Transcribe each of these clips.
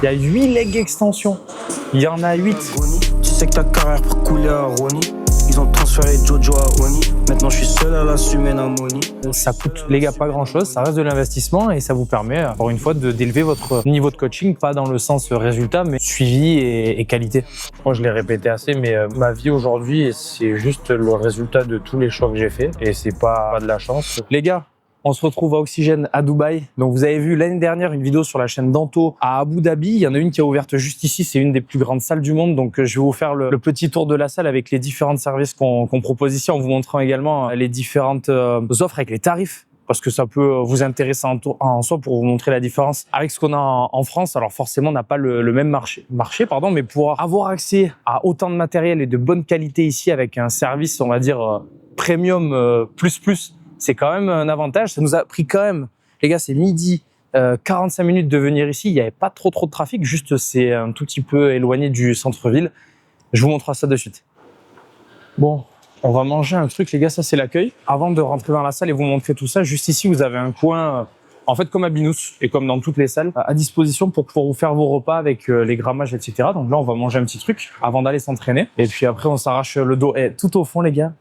Il y a 8 leg extensions. Il y en a 8. Tu sais que ta carrière pour couler à Ronnie. Ils ont transféré Jojo à Oni. Maintenant je suis seul à l'assumer Namoni. Ça coûte, les gars, pas grand chose. Ça reste de l'investissement et ça vous permet, encore une fois, d'élever votre niveau de coaching, pas dans le sens résultat, mais suivi et qualité. Moi, je l'ai répété assez, mais ma vie aujourd'hui, c'est juste le résultat de tous les choix que j'ai faits et c'est pas de la chance. Les gars, on se retrouve à Oxygène à Dubaï. Donc vous avez vu l'année dernière une vidéo sur la chaîne Danto à Abu Dhabi. Il y en a une qui est ouverte juste ici. C'est une des plus grandes salles du monde. Donc je vais vous faire le petit tour de la salle avec les différents services qu'on propose ici, en vous montrant également les différentes offres avec les tarifs. Parce que ça peut vous intéresser en soi pour vous montrer la différence avec ce qu'on a en France. Alors forcément, on n'a pas le même marché, mais pour avoir accès à autant de matériel et de bonne qualité ici avec un service, on va dire, premium plus, c'est quand même un avantage. Ça nous a pris quand même, les gars, c'est midi, 45 minutes de venir ici. Il n'y avait pas trop de trafic, juste c'est un tout petit peu éloigné du centre-ville. Je vous montre ça de suite. Bon, on va manger un truc, les gars, ça c'est l'accueil. Avant de rentrer dans la salle et vous montrer tout ça, juste ici, vous avez un coin, en fait comme à Binous et comme dans toutes les salles, à disposition pour pouvoir vous faire vos repas avec les grammages, etc. Donc là, on va manger un petit truc avant d'aller s'entraîner. Et puis après, on s'arrache le dos. Et tout au fond, les gars,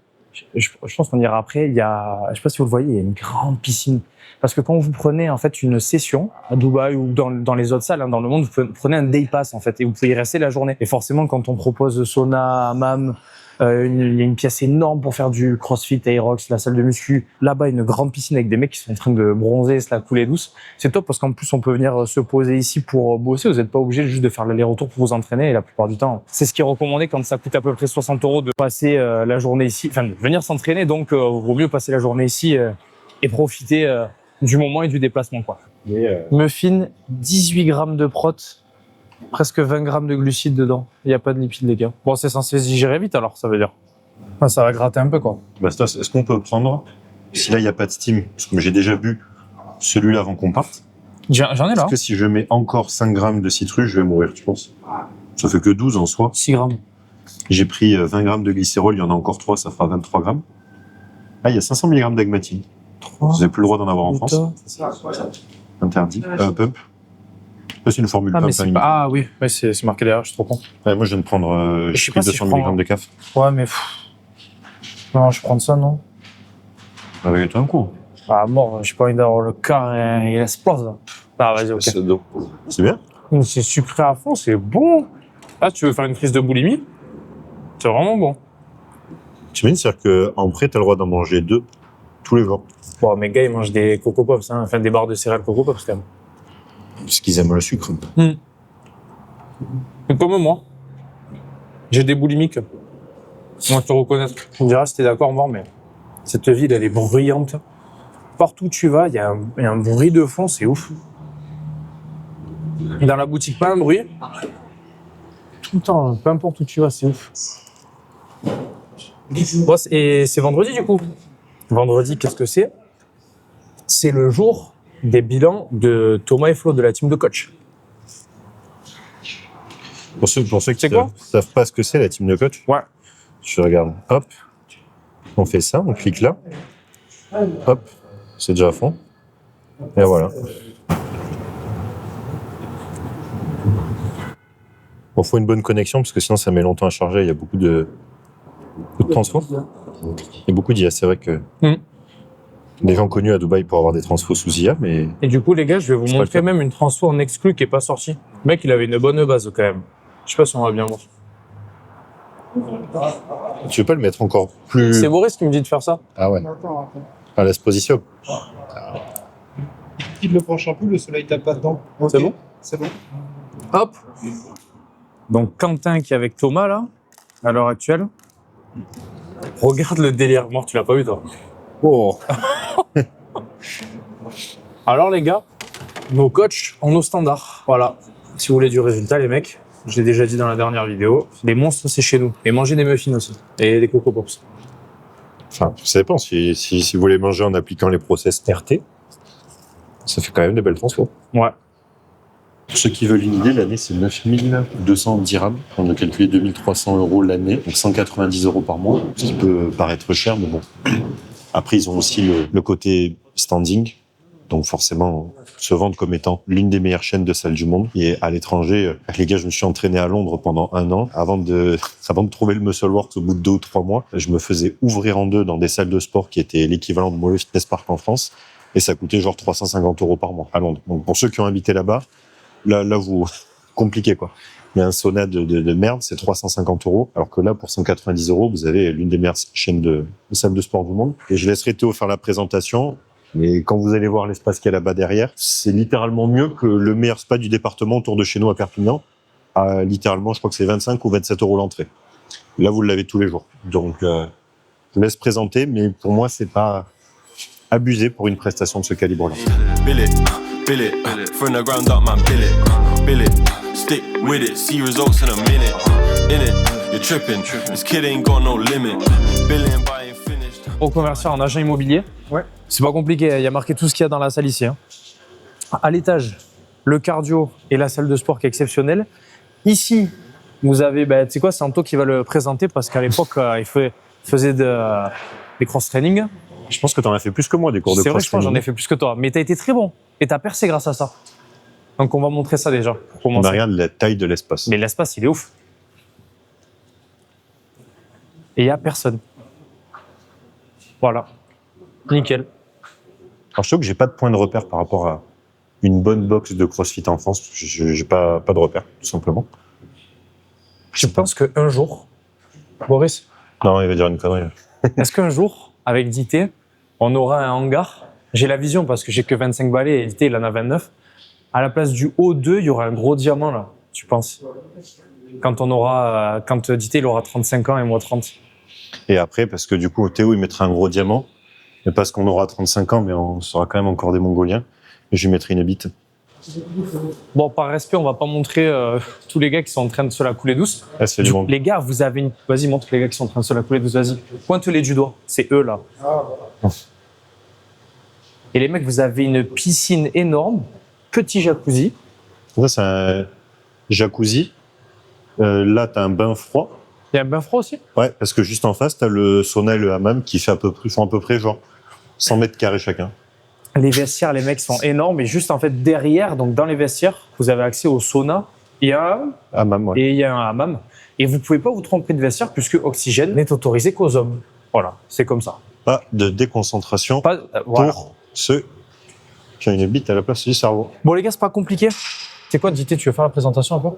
je pense qu'on ira après, il y a, je sais pas si vous le voyez, il y a une grande piscine. Parce que quand vous prenez en fait une session à Dubaï ou dans les autres salles dans le monde, vous prenez un day pass en fait et vous pouvez y rester la journée. Et forcément, quand on propose sauna, hammam, il y a une pièce énorme pour faire du crossfit, aerox, la salle de muscu. Là-bas, une grande piscine avec des mecs qui sont en train de bronzer, se la couler douce. C'est top parce qu'en plus, on peut venir se poser ici pour bosser. Vous n'êtes pas obligé juste de faire l'aller-retour pour vous entraîner. Et la plupart du temps, c'est ce qui est recommandé quand ça coûte à peu près 60 € de passer la journée ici. Enfin, de venir s'entraîner. Donc, vaut mieux passer la journée ici et profiter du moment et du déplacement, quoi. Muffin, 18 grammes de prot. Presque 20 grammes de glucides dedans. Il n'y a pas de lipides, les gars. Bon, c'est censé se digérer vite, alors, ça veut dire. Enfin, ça va gratter un peu, quoi. Bah, est-ce qu'on peut prendre, si là, il n'y a pas de steam, parce que j'ai déjà bu celui-là avant qu'on parte. J'en ai là. Est-ce que si je mets encore 5 grammes de citruche, je vais mourir, tu penses? Ça fait que 12 en soi. 6 grammes. J'ai pris 20 grammes de glycérol, il y en a encore 3, ça fera 23 grammes. Ah, il y a 500 mg d'agmatine. Vous n'avez plus le droit d'en avoir en France. Interdit. Pump. C'est une formule pump. Ah oui, ouais, c'est marqué derrière, je suis trop con. Ouais, moi, je viens de prendre j'ai pris 200 mg de CAF. Ouais, mais... Non, je prends ça, non. Avec toi un coup. Ah, mort, j'ai pas envie d'avoir le cœur et il explose. Ah, vas-y, ok. C'est bien. C'est sucré à fond, c'est bon. Ah, tu veux faire une crise de boulimie? C'est vraiment bon. Tu imagines, c'est-à-dire qu'en prêt, t'as le droit d'en manger 2 tous les jours. Bon, mes gars, ils mangent des Coco Pops, hein. Enfin, des barres de céréales Coco Pops, quand même. Parce qu'ils aiment le sucre. Et comme moi. J'ai des boulimiques. Moi, je te reconnais. Tu me diras si t'es d'accord, moi, mais cette ville, elle est bruyante. Partout où tu vas, il y a un bruit de fond, c'est ouf. Dans la boutique, pas un bruit. Tout le temps, peu importe où tu vas, c'est ouf. Bon, et c'est vendredi, du coup. Vendredi, qu'est-ce que c'est? C'est le jour des bilans de Thomas et Flo de la team de coach. Pour ceux qui ne savent pas ce que c'est la team de coach, ouais. Je regarde, hop, on fait ça, on clique là, hop, c'est déjà à fond, et voilà. Bon, faut une bonne connexion parce que sinon ça met longtemps à charger, il y a beaucoup de transfo. Il y a beaucoup d'IA, c'est vrai que des gens connus à Dubaï pour avoir des transfos sous IA, mais... Et du coup, les gars, je vais vous montrer même une transfo en exclu qui n'est pas sortie. Le mec, il avait une bonne base quand même. Je sais pas si on va bien voir. Tu veux pas le mettre encore plus... C'est Boris qui me dit de faire ça. Ah ouais. À la position. Quitte le penche un peu, le soleil tape pas dedans. Okay. C'est bon? C'est bon. Hop. Donc Quentin qui est avec Thomas là, à l'heure actuelle. Regarde le délire. Mort, tu l'as pas vu toi? Oh. Alors les gars, nos coachs ont nos standards. Voilà. Si vous voulez du résultat, les mecs, je l'ai déjà dit dans la dernière vidéo, les monstres c'est chez nous. Et mangez des muffins aussi. Et des Coco Pops. Enfin, ça dépend. Si vous voulez manger en appliquant les process RT, ça fait quand même des belles transfos. Ouais. Pour ceux qui veulent une idée, l'année c'est 9210 dirhams. On a calculé 2300 € l'année, donc 190 € par mois, ce qui peut paraître cher, mais bon. Après, ils ont aussi le côté standing. Donc forcément, se vendre comme étant l'une des meilleures chaînes de salles du monde. Et à l'étranger, les gars, je me suis entraîné à Londres pendant 1 an. Avant de trouver le Muscleworks au bout de 2 ou 3 mois, je me faisais ouvrir en deux dans des salles de sport qui étaient l'équivalent de Moyo Fitness Park en France. Et ça coûtait genre 350 € par mois à Londres. Donc pour ceux qui ont habité là-bas, là vous, compliqué quoi. Il y a un sauna de merde, c'est 350 €. Alors que là, pour 190 €, vous avez l'une des meilleures chaînes de salles de sport du monde. Et je laisserai Théo faire la présentation. Mais quand vous allez voir l'espace qu'il y a là-bas derrière, c'est littéralement mieux que le meilleur spa du département autour de chez nous à Perpignan. Littéralement, je crois que c'est 25 ou 27 € l'entrée. Là, vous l'avez tous les jours. Donc, je laisse présenter, mais pour moi, c'est pas abusé pour une prestation de ce calibre-là. Bill it, from the ground up, man, bill it, stick with it, see results in a minute, in it, you're tripping, this kid ain't got no limit, billing, buying, finished. Au commercial en agent immobilier. Ouais. C'est pas compliqué, il y a marqué tout ce qu'il y a dans la salle ici. Hein. À l'étage, le cardio et la salle de sport qui est exceptionnelle. Ici, vous avez, tu sais quoi, c'est Anto qui va le présenter parce qu'à l'époque, il faisait des cross-training. Je pense que tu en as fait plus que moi des cours de C'est vrai, je pense cross-training. j'en ai fait plus que toi. Mais tu as été très bon et tu as percé grâce à ça. Donc on va montrer ça déjà pour On commencer. regarde la taille de l'espace. Mais l'espace, il est ouf. Et il n'y a personne. Voilà. Nickel. Alors, je trouve que j'ai pas de point de repère par rapport à une bonne box de CrossFit en France. J'ai pas de repère, tout simplement. Je pense qu'un jour, Boris, Non, il va dire une connerie. est-ce qu'un jour, avec DT, on aura un hangar? J'ai la vision parce que j'ai que 25 balais et DT, il en a 29. À la place du O2, il y aura un gros diamant là, tu penses? Quand DT, il aura 35 ans et moi 30. Et après, parce que du coup, Théo, il mettra un gros diamant. Et parce qu'on aura 35 ans, mais on sera quand même encore des Mongoliens. Et je lui mettrai une bite. Bon, par respect, on va pas montrer tous les gars qui sont en train de se la couler douce. Ah, c'est du monde. Les gars, vous avez une... Vas-y, montre les gars qui sont en train de se la couler douce, vas-y. Pointe-les du doigt, c'est eux là. Et les mecs, vous avez une piscine énorme, petit jacuzzi. Ça, c'est un jacuzzi. Là, tu as un bain froid. Il y a un bain froid aussi? Ouais, parce que juste en face, tu as le sauna et le hammam qui font à peu près genre 100 mètres carrés chacun. Les vestiaires, les mecs, sont énormes. Et juste en fait, derrière, donc dans les vestiaires, vous avez accès au sauna et Hammam, ouais. il y a un hammam. Et vous ne pouvez pas vous tromper de vestiaire puisque Oxygène n'est autorisé qu'aux hommes. Voilà, c'est comme ça. Pas de déconcentration Voilà. pour ceux qui ont une bite à la place du cerveau. Bon les gars, c'est pas compliqué. C'est quoi, DT, tu veux faire la présentation un peu?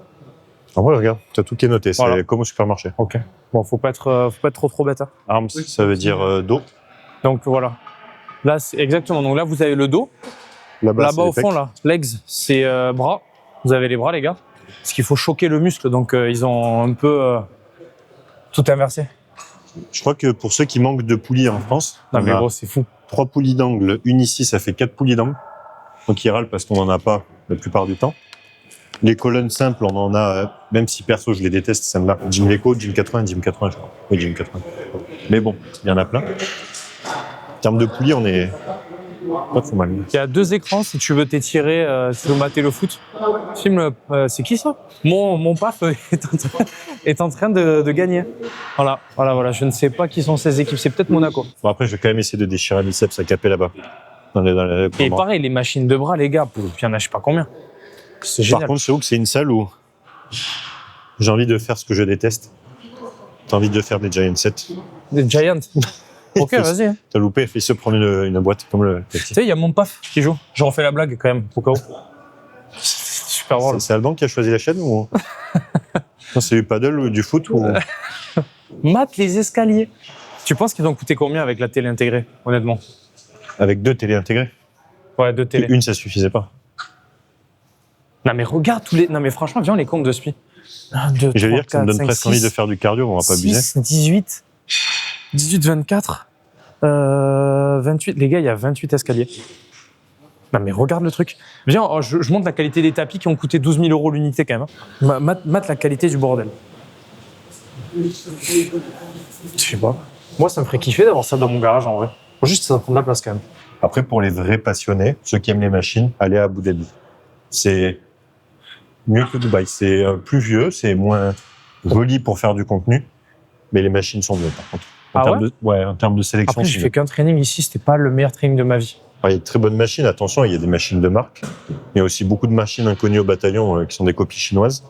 En vrai, regarde, tu as tout qui est noté. C'est Voilà. comme au supermarché. Ok. Bon, faut pas être trop bête. Hein. Arms, ça veut dire dos. Donc voilà. Là, c'est exactement. Donc là, vous avez le dos. Là-bas, Là-bas au fond, là, legs, c'est bras. Vous avez les bras, les gars. Parce qu'il faut choquer le muscle. Donc ils ont un peu tout inversé. Je crois que pour ceux qui manquent de poulies en France, Non on mais a gros, c'est fou. 3 poulies d'angle. Une ici, ça fait 4 poulies d'angle. Donc ils râlent parce qu'on n'en a pas la plupart du temps. Les colonnes simples, on en a, même si perso je les déteste, celles-là. Gym Leco, Gym 80, Gym 80, je crois. Oui, Gym 80. Mais bon, il y en a plein. En termes de poulies, on est pas trop mal. Il y a 2 écrans si tu veux t'étirer, si tu veux mater le foot. Filme, c'est qui ça? Mon paf est en train de gagner. Voilà. Je ne sais pas qui sont ces équipes. C'est peut-être Monaco. Bon, après, je vais quand même essayer de déchirer un biceps à caper là-bas. Et pareil, les machines de bras, les gars, il y en a je sais pas combien. C'est génial. Par contre, c'est où que c'est une salle où j'ai envie de faire ce que je déteste. T'as envie de faire des giant sets. Des Giants. Ok, vas-y. T'as loupé, fais se prendre une boîte comme le Tu sais, il y a mon paf qui joue. Je refais la blague quand même, au cas où. C'est super drôle. C'est Alban qui a choisi la chaîne ou non, c'est du paddle ou du foot ou... Mate les escaliers. Tu penses qu'ils ont coûté combien avec la télé intégrée, honnêtement? Avec 2 télés intégrées. Ouais, 2 télés. Une, ça suffisait pas. Non mais regarde tous les... Non mais franchement, viens, on les compte de suite. 1, 2, 3, Je veux dire que ça me 4, donne 5, presque 6, envie de faire du cardio, on va pas abuser. 6, 18, 24, 28. Les gars, il y a 28 escaliers. Non mais regarde le truc. Viens, je montre la qualité des tapis qui ont coûté 12 000 € l'unité quand même. Hein. Mate la qualité du bordel. Je sais pas. Moi, ça me ferait kiffer d'avoir ça dans mon garage en vrai. Juste, ça prend de la place quand même. Après, pour les vrais passionnés, ceux qui aiment les machines, allez à Abu Dhabi. C'est mieux que Dubaï. C'est plus vieux, c'est moins joli pour faire du contenu, mais les machines sont mieux par contre. En termes de sélection, Après, j'ai fait qu'un training ici, c'était pas le meilleur training de ma vie. Alors, il y a de très bonnes machines, attention, il y a des machines de marque, mais il y a aussi beaucoup de machines inconnues au bataillon qui sont des copies chinoises.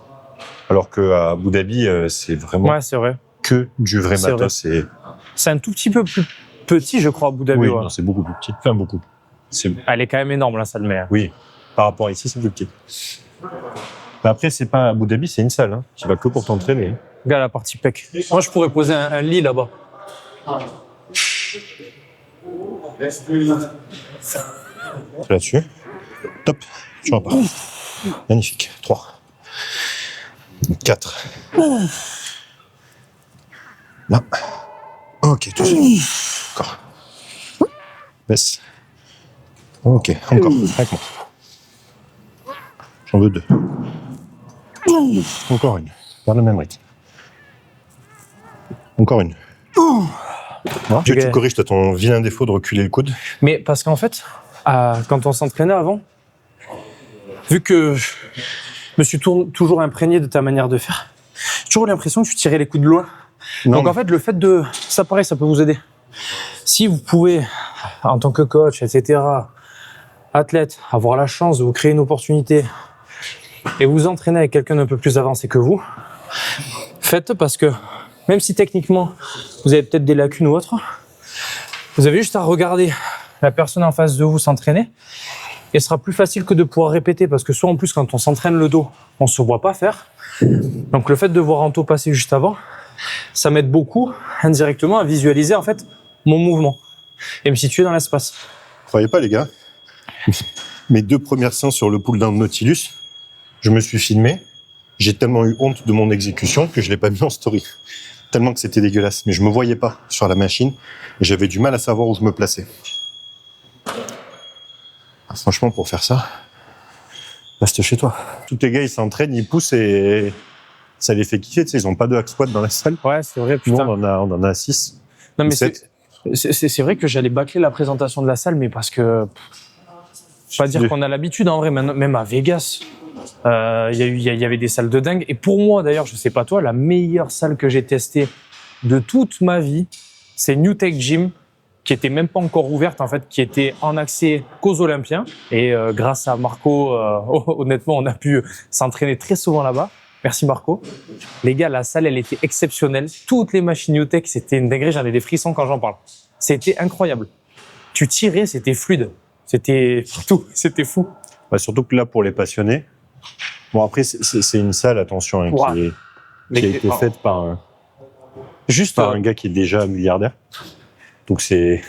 Alors qu'à Abu Dhabi, c'est vraiment Ouais, c'est vrai. que du vrai C'est matos. C'est un tout petit peu plus petit, je crois, à Abu Dhabi. Oui, ouais. non, c'est beaucoup plus petit. Enfin, beaucoup. Elle est quand même énorme, la salle, mais... Oui, par rapport à ici, c'est plus petit. Mais après, c'est pas Abu Dhabi, c'est une salle hein, qui va que pour t'entraîner. Regarde la partie pec. Moi, je pourrais poser un lit là-bas. Là-dessus. Top. Tu repars. Magnifique. 3. 4. Là. Ok, tout seul. Encore. Baisse. Ok, encore. Avec moi. J'en veux 2. Encore une. Garde le même rythme. Encore une. Tu corriges, t'as ton vilain défaut de reculer le coude. Mais parce qu'en fait, quand on s'entraînait avant, vu que je me suis toujours imprégné de ta manière de faire, j'ai toujours l'impression que tu tirais les coups de loin. Non, Donc en fait, le fait de... Ça, pareil, ça peut vous aider. Si vous pouvez, en tant que coach, etc., athlète, avoir la chance de vous créer une opportunité et vous entraîner avec quelqu'un d'un peu plus avancé que vous, faites parce que même si techniquement, vous avez peut-être des lacunes ou autre, vous avez juste à regarder la personne en face de vous s'entraîner et ce sera plus facile que de pouvoir répéter parce que soit en plus, quand on s'entraîne le dos, on se voit pas faire. Donc le fait de voir Anto passer juste avant, ça m'aide beaucoup indirectement à visualiser en fait mon mouvement et me situer dans l'espace. croyez pas les gars, mes 2 premières séances sur le pull down de Nautilus, je me suis filmé, j'ai tellement eu honte de mon exécution que je l'ai pas mis en story. Tellement que c'était dégueulasse, mais je me voyais pas sur la machine et j'avais du mal à savoir où je me plaçais. Ah, franchement, pour faire ça, reste chez toi. Tous les gars, ils s'entraînent, ils poussent et ça les fait kiffer, tu sais, ils ont pas de hack squat dans la salle. Ouais, c'est vrai, Nous, putain. on en a 6. Non, mais 7. c'est vrai que j'allais bâcler la présentation de la salle, mais parce que... Pas dire qu'on a l'habitude, en vrai, même à Vegas, il y avait des salles de dingue. Et pour moi, d'ailleurs, je sais pas toi, la meilleure salle que j'ai testée de toute ma vie, c'est New Tech Gym, qui était même pas encore ouverte, en fait, qui était en accès qu'aux Olympiens. Et grâce à Marco, honnêtement, on a pu s'entraîner très souvent là-bas. Merci Marco. Les gars, la salle, elle était exceptionnelle. Toutes les machines New Tech, c'était une dinguerie. J'en ai des frissons quand j'en parle. C'était incroyable. Tu tirais, c'était fluide. C'était tout. C'était fou. Bah, surtout que là, pour les passionnés, bon après, c'est une salle, attention, hein, Ouais. qui a été faite par un gars qui est déjà milliardaire. Donc c'est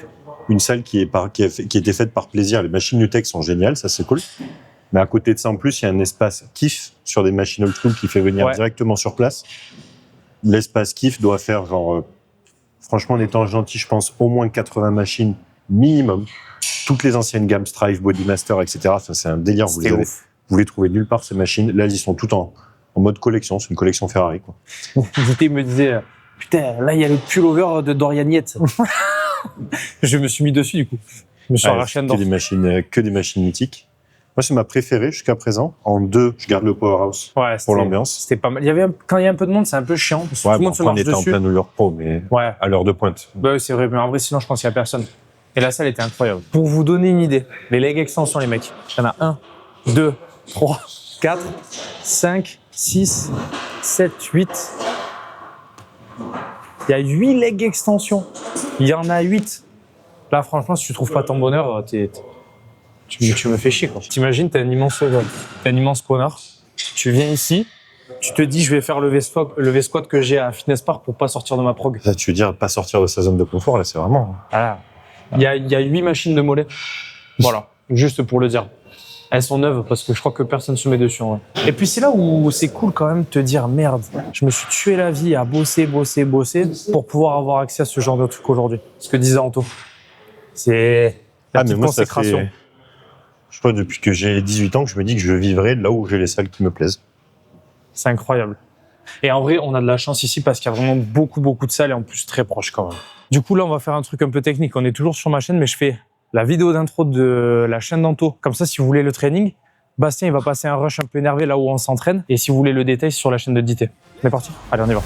une salle qui a été faite par plaisir. Les machines New Tech sont géniales, ça c'est cool. Mais à côté de ça, en plus, il y a un espace kiff sur des machines old school qui fait venir directement sur place. L'espace kiff doit faire genre, franchement, en étant gentil, je pense au moins 80 machines minimum. Toutes les anciennes gammes Strive, Bodymaster, etc. Ça, c'est un délire. Vous les trouvez nulle part, ces machines. Là, ils sont toutes en mode collection. C'est une collection Ferrari, quoi. Il me disait, putain, là, il y a le pullover de Dorian Yates. Je me suis mis dessus, du coup. Je me suis arraché un dent. Que des machines mythiques. Moi, c'est ma préférée jusqu'à présent. En 2, je garde le Powerhouse pour l'ambiance. C'était pas mal. Quand il y a un peu de monde, c'est un peu chiant. Parce que tout le monde se marche dessus. On était en plein New York Pro, mais à l'heure de pointe. Bah, c'est vrai, mais en vrai, sinon, je pense qu'il n'y a personne. Et la salle était incroyable. Pour vous donner une idée, les leg extensions, les mecs, il y en a 1, 2, 3, 4, 5, 6, 7, 8. Il y a 8 leg extensions. Il y en a 8. Là, franchement, si tu trouves pas ton bonheur, tu me fais chier, quoi. T'imagines, t'es un immense connard. Tu viens ici, tu te dis, je vais faire le V-squat que j'ai à Fitness Park pour pas sortir de ma prog. Ça, tu veux dire, pas sortir de sa zone de confort, là, c'est vraiment... Voilà. Il y a 8 machines de mollets. Voilà, juste pour le dire. Elles sont neuves parce que je crois que personne se met dessus. Ouais. Et puis c'est là où c'est cool quand même de te dire merde, je me suis tué la vie à bosser pour pouvoir avoir accès à ce genre de truc aujourd'hui. Ce que disait Anto. C'est la petite consécration. Je crois depuis que j'ai 18 ans que je me dis que je vivrai là où j'ai les salles qui me plaisent. C'est incroyable. Et en vrai, on a de la chance ici parce qu'il y a vraiment beaucoup de salles et en plus très proches quand même. Du coup, là, on va faire un truc un peu technique. On est toujours sur ma chaîne, mais je fais la vidéo d'intro de la chaîne d'Anto. Comme ça, si vous voulez le training, Bastien, il va passer un rush un peu énervé là où on s'entraîne. Et si vous voulez le détail, c'est sur la chaîne de DT. On est parti? Allez, on y va.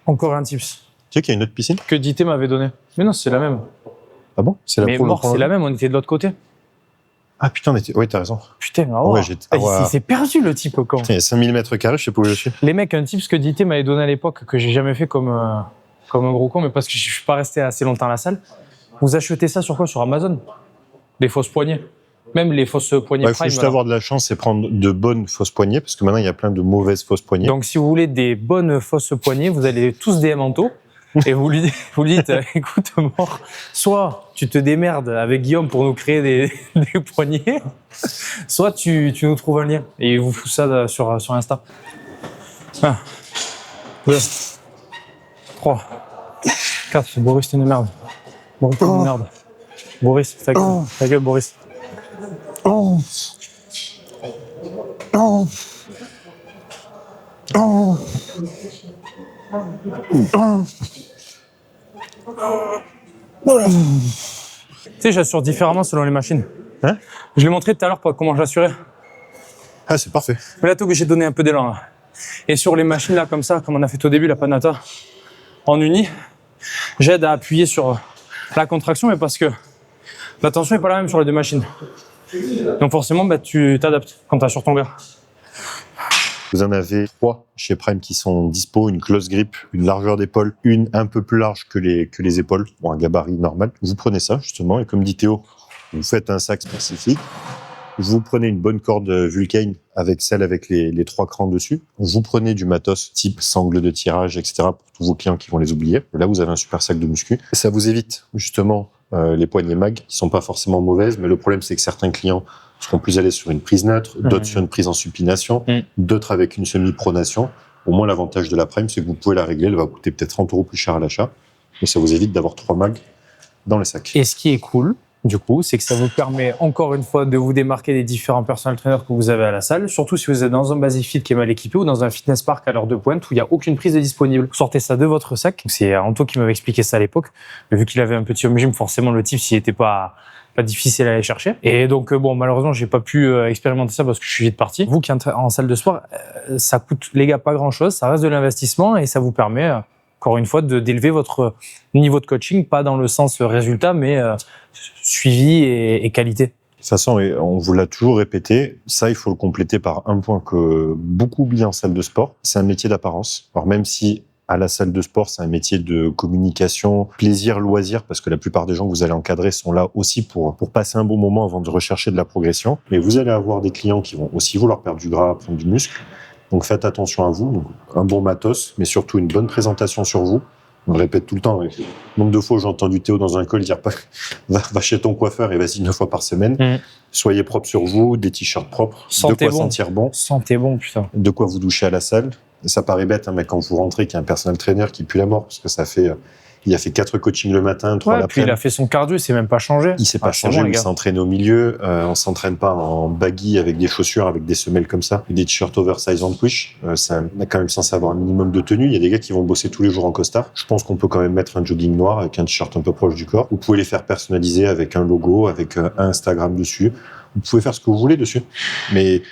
Encore un tips. Tu sais qu'il y a une autre piscine? Que Dité m'avait donné. Mais non, c'est la même. Ah bon? C'est la Mais mort, c'est la même, on était de l'autre côté. Ah putain, on était... Oui, t'as raison. Putain, Ouais, il s'est perdu le type quand. Putain, il y a 5000 mètres carrés, je sais pas où je suis. Les mecs, un tips que Dité m'avait donné à l'époque, que j'ai jamais fait comme un gros con, mais parce que je suis pas resté assez longtemps à la salle. Vous achetez ça sur quoi? Sur Amazon? Des fausses poignées. Même les fausses poignées Il faut juste avoir de la chance et prendre de bonnes fausses poignées, parce que maintenant, il y a plein de mauvaises fausses poignées. Donc, si vous voulez des bonnes fausses poignées, vous allez tous DM Anto et vous lui dites, écoute, mort, soit tu te démerdes avec Guillaume pour nous créer des poignées, soit tu nous trouves un lien et il vous fout ça sur Insta. 1, 2, 3, 4. Boris, t'es une merde. Boris, t'es une merde. Boris, ta gueule, Boris. Tu sais, j'assure différemment selon les machines. Hein? Je l'ai montré tout à l'heure comment j'assurais. Ah, c'est parfait. Mais là, t'es obligé de donner un peu d'élan. Là. Et sur les machines là, comme ça, comme on a fait au début, la Panata, en uni, j'aide à appuyer sur la contraction, mais parce que la tension n'est pas la même sur les deux machines. Donc forcément, tu t'adaptes quand tu as sur ton gars. Vous en avez 3 chez Prime qui sont dispo, une close grip, une largeur d'épaule, une un peu plus large que les épaules, bon, un gabarit normal. Vous prenez ça, justement, et comme dit Théo, vous faites un sac spécifique. Vous prenez une bonne corde Vulcane avec celle avec les 3 crans dessus. Vous prenez du matos type sangle de tirage, etc. pour tous vos clients qui vont les oublier. Là, vous avez un super sac de muscu. Ça vous évite, justement, les poignées mag, qui sont pas forcément mauvaises, mais le problème, c'est que certains clients seront plus à l'aise sur une prise neutre, d'autres sur une prise en supination, d'autres avec une semi-pronation. Au moins, l'avantage de la Prime, c'est que vous pouvez la régler. Elle va coûter peut-être 30 € plus cher à l'achat, mais ça vous évite d'avoir 3 mags dans le sac. Et ce qui est cool, du coup, c'est que ça vous permet encore une fois de vous démarquer des différents personal trainers que vous avez à la salle, surtout si vous êtes dans un Basic Fit qui est mal équipé ou dans un fitness park à l'heure de pointe où il n'y a aucune prise de disponible. Vous sortez ça de votre sac. C'est Anto qui m'avait expliqué ça à l'époque. Mais vu qu'il avait un petit home gym, forcément le type, s'il n'était pas difficile à aller chercher. Et donc, bon, malheureusement, j'ai pas pu expérimenter ça parce que je suis vite parti. Vous qui êtes en salle de sport, ça coûte, les gars, pas grand chose. Ça reste de l'investissement et ça vous permet, encore une fois, d'élever votre niveau de coaching, pas dans le sens résultat, mais suivi et qualité. De toute façon, et on vous l'a toujours répété, ça, il faut le compléter par un point que beaucoup oublient en salle de sport. C'est un métier d'apparence. Alors, même si à la salle de sport, c'est un métier de communication, plaisir, loisir, parce que la plupart des gens que vous allez encadrer sont là aussi pour passer un bon moment avant de rechercher de la progression. Mais vous allez avoir des clients qui vont aussi vouloir perdre du gras, prendre du muscle. Donc faites attention à vous, donc, un bon matos, mais surtout une bonne présentation sur vous. On le répète tout le temps. Nombre de fois, j'ai entendu Théo dans un call dire va chez ton coiffeur et vas-y 9 fois par semaine. Soyez propre sur vous, des t-shirts propres, Sentez de quoi bon. sentir bon. Sentez bon, putain. De quoi vous doucher à la salle. Ça paraît bête, hein, mais quand vous rentrez, qu'il y a un personal trainer qui pue la mort, parce que il a fait 4 coachings le matin, 3 l'après-midi. Puis il a fait son cardio, il s'est même pas changé. Il s'est pas changé, bon, mais il s'est entraîné au milieu. On s'entraîne pas en baggy avec des chaussures, avec des semelles comme ça, et des t-shirts oversize en twitch. On est quand même censé avoir un minimum de tenue. Il y a des gars qui vont bosser tous les jours en costard. Je pense qu'on peut quand même mettre un jogging noir avec un t-shirt un peu proche du corps. Vous pouvez les faire personnaliser avec un logo, avec un Instagram dessus. Vous pouvez faire ce que vous voulez dessus. Mais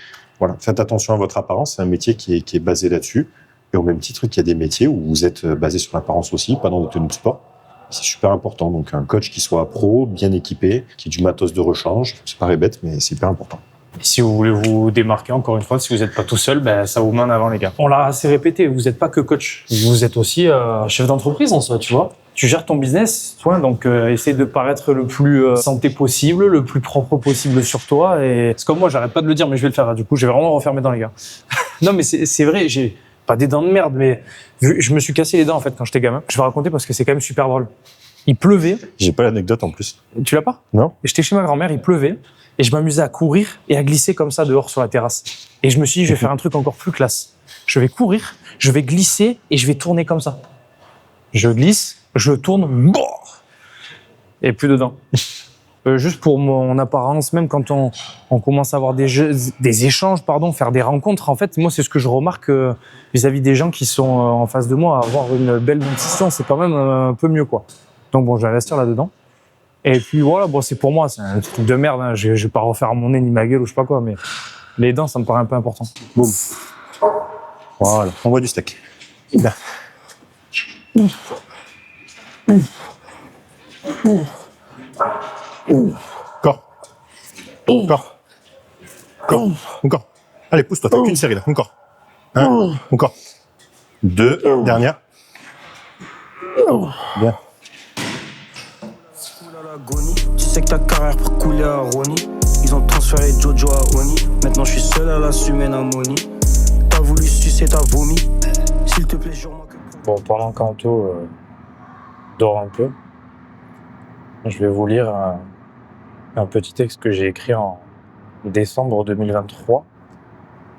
voilà, faites attention à votre apparence. C'est un métier qui est basé là-dessus. Et au même titre qu'il y a des métiers où vous êtes basé sur l'apparence aussi, pas dans des tenues de sport. C'est super important. Donc, un coach qui soit pro, bien équipé, qui ait du matos de rechange. Ça paraît bête, mais c'est hyper important. Et si vous voulez vous démarquer, encore une fois, si vous n'êtes pas tout seul, ça vous met en avant, les gars. On l'a assez répété, vous n'êtes pas que coach. Vous êtes aussi chef d'entreprise en soi, tu vois. Tu gères ton business, toi, donc essaie de paraître le plus santé possible, le plus propre possible sur toi. Et c'est comme moi, j'arrête pas de le dire, mais je vais le faire. Du coup, je vais vraiment refermer dans les gars. Non, mais c'est vrai, j'ai pas des dents de merde, mais je me suis cassé les dents en fait quand j'étais gamin. Je vais raconter parce que c'est quand même super drôle. Il pleuvait. J'ai pas l'anecdote en plus. Tu l'as pas? Non. Et j'étais chez ma grand-mère, il pleuvait, et je m'amusais à courir et à glisser comme ça dehors sur la terrasse. Et je me suis dit, je vais faire un truc encore plus classe. Je vais courir, je vais glisser et je vais tourner comme ça. Je glisse, je tourne, et plus dedans. Juste pour mon apparence, même quand on commence à avoir des échanges, faire des rencontres, en fait, moi, c'est ce que je remarque vis-à-vis des gens qui sont en face de moi. Avoir une belle dentition, c'est quand même un peu mieux, quoi. Donc bon, je vais investir là-dedans. Et puis voilà, bon, c'est pour moi, c'est un truc de merde, hein. Je vais pas refaire mon nez ni ma gueule ou je sais pas quoi, mais les dents, ça me paraît un peu important. Boum. Voilà, on voit du steak. Bien. Encore. Encore. Encore. Encore. Allez, pousse-toi, t'as qu'une série là. Encore. Un. Encore. Deux. Dernière. Bien. Tu sais que ta carrière pour couler à Ronnie. Ils ont transféré Jojo à Oni. Maintenant je suis seul à l'assumer Namoni. T'as voulu sucer, t'as vomi. S'il te plaît, jure-moi que... Bon, pendant qu'Anto dort un peu, je vais vous lire un petit texte que j'ai écrit en décembre 2023.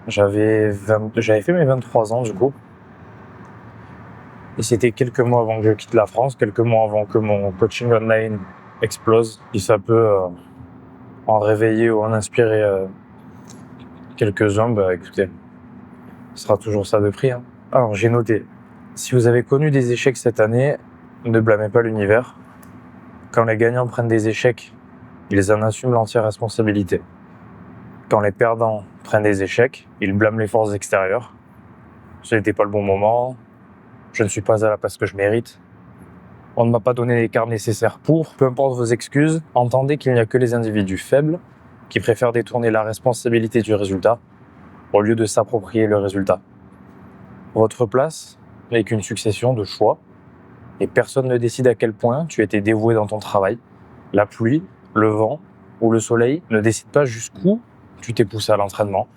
J'avais fait mes 23 ans du coup. Et c'était quelques mois avant que je quitte la France, quelques mois avant que mon coaching online explose. Si ça peut en réveiller ou en inspirer quelques-uns, bah écoutez, ce sera toujours ça de prix. Hein. Alors j'ai noté, si vous avez connu des échecs cette année, ne blâmez pas l'univers. Quand les gagnants prennent des échecs, ils en assument l'entière responsabilité. Quand les perdants prennent des échecs, ils blâment les forces extérieures. Ce n'était pas le bon moment, je ne suis pas à la place que je mérite. On ne m'a pas donné les cartes nécessaires pour. Peu importe vos excuses, entendez qu'il n'y a que les individus faibles qui préfèrent détourner la responsabilité du résultat au lieu de s'approprier le résultat. Votre place n'est qu'une succession de choix et personne ne décide à quel point tu étais dévoué dans ton travail. La pluie, le vent ou le soleil ne décident pas jusqu'où tu t'es poussé à l'entraînement.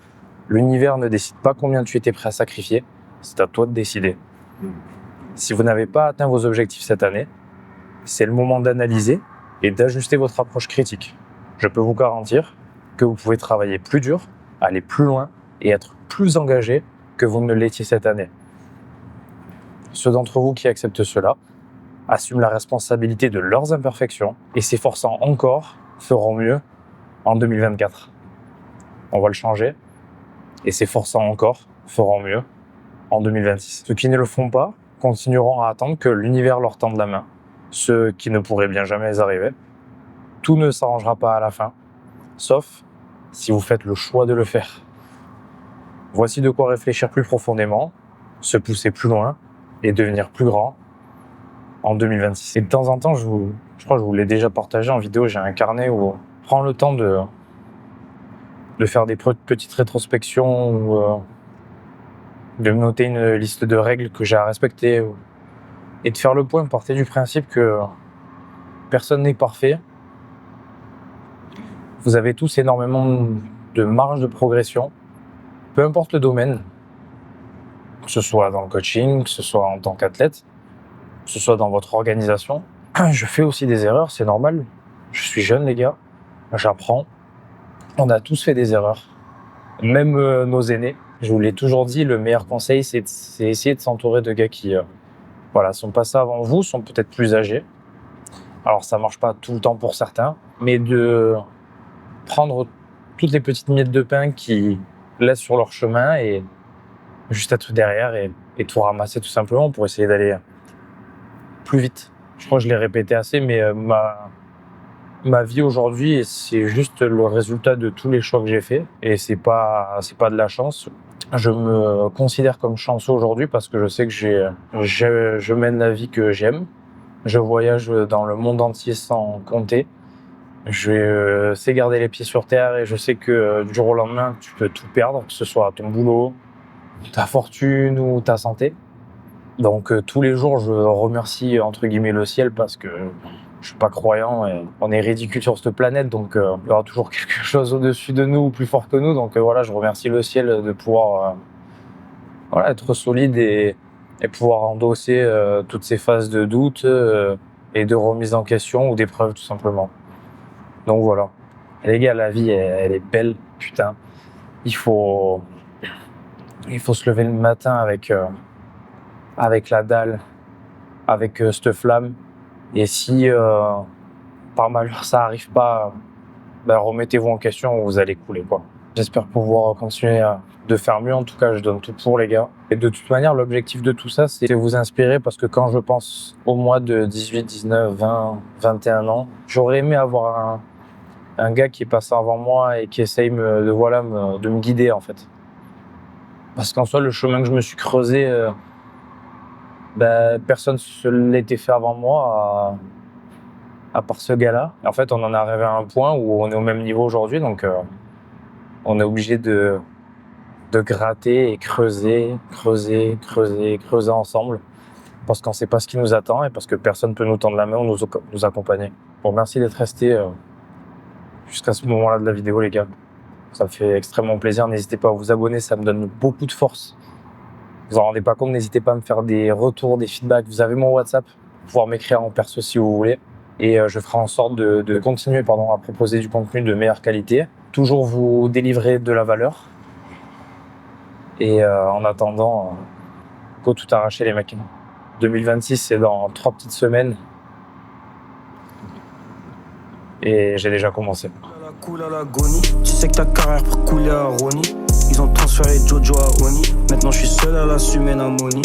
L'univers ne décide pas combien tu étais prêt à sacrifier. C'est à toi de décider. Si vous n'avez pas atteint vos objectifs cette année, c'est le moment d'analyser et d'ajuster votre approche critique. Je peux vous garantir que vous pouvez travailler plus dur, aller plus loin et être plus engagé que vous ne l'étiez cette année. Ceux d'entre vous qui acceptent cela assument la responsabilité de leurs imperfections et s'efforçant encore feront mieux en 2024. On va le changer et s'efforçant encore feront mieux en 2026. Ceux qui ne le font pas continueront à attendre que l'univers leur tende la main. Ceux qui ne pourraient bien jamais arriver, tout ne s'arrangera pas à la fin, sauf si vous faites le choix de le faire. Voici de quoi réfléchir plus profondément, se pousser plus loin et devenir plus grand en 2026. Et de temps en temps, je crois que je vous l'ai déjà partagé en vidéo, j'ai un carnet où je prends le temps de faire des petites rétrospections ou de me noter une liste de règles que j'ai à respecter et de faire le point, partir du principe que personne n'est parfait. Vous avez tous énormément de marge de progression, peu importe le domaine, que ce soit dans le coaching, que ce soit en tant qu'athlète, que ce soit dans votre organisation. Je fais aussi des erreurs, c'est normal. Je suis jeune, les gars, j'apprends. On a tous fait des erreurs, même nos aînés. Je vous l'ai toujours dit, le meilleur conseil, c'est essayer de s'entourer de gars qui sont passés avant vous, sont peut-être plus âgés. Alors ça marche pas tout le temps pour certains, mais de prendre toutes les petites miettes de pain qui laissent sur leur chemin et juste être derrière et tout ramasser tout simplement pour essayer d'aller plus vite. Je crois que je l'ai répété assez, mais ma vie aujourd'hui, c'est juste le résultat de tous les choix que j'ai faits et c'est pas de la chance. Je me considère comme chanceux aujourd'hui parce que je sais que je mène la vie que j'aime. Je voyage dans le monde entier sans compter. Je sais garder les pieds sur terre et je sais que du jour au lendemain, tu peux tout perdre, que ce soit ton boulot, ta fortune ou ta santé. Donc tous les jours, je remercie entre guillemets le ciel parce que je suis pas croyant et on est ridicule sur cette planète, donc il y aura toujours quelque chose au-dessus de nous ou plus fort que nous. Donc voilà, je remercie le ciel de pouvoir être solide et pouvoir endosser toutes ces phases de doute et de remise en question ou d'épreuve tout simplement. Donc voilà. Et les gars, la vie, elle est belle, putain. Il faut se lever le matin avec la dalle, avec cette flamme. Et si par malheur ça arrive pas, remettez-vous en question ou vous allez couler, quoi. J'espère pouvoir continuer de faire mieux. En tout cas, je donne tout pour, les gars. Et de toute manière, l'objectif de tout ça, c'est de vous inspirer parce que quand je pense au mois de 18, 19, 20, 21 ans, j'aurais aimé avoir un gars qui est passé avant moi et qui essaye de me guider, en fait. Parce qu'en soi, le chemin que je me suis creusé, Personne se l'était fait avant moi, à part ce gars-là. En fait, on en est arrivé à un point où on est au même niveau aujourd'hui, donc on est obligé de gratter et creuser ensemble, parce qu'on ne sait pas ce qui nous attend et parce que personne ne peut nous tendre la main ou nous accompagner. Bon, merci d'être resté jusqu'à ce moment-là de la vidéo, les gars. Ça me fait extrêmement plaisir. N'hésitez pas à vous abonner, ça me donne beaucoup de force. Vous en rendez pas compte, n'hésitez pas à me faire des retours, des feedbacks. Vous avez mon WhatsApp, pour pouvoir m'écrire en perso si vous voulez. Et je ferai en sorte de continuer à proposer du contenu de meilleure qualité. Toujours vous délivrer de la valeur. Et en attendant, go tout arracher les mecs. 2026, c'est dans 3 petites semaines. Et j'ai déjà commencé. Cool à l'agonie, tu sais que ta carrière pour couler à Ronnie. Ils ont transféré Jojo à Oni. Maintenant je suis seul à l'assumer Namoni.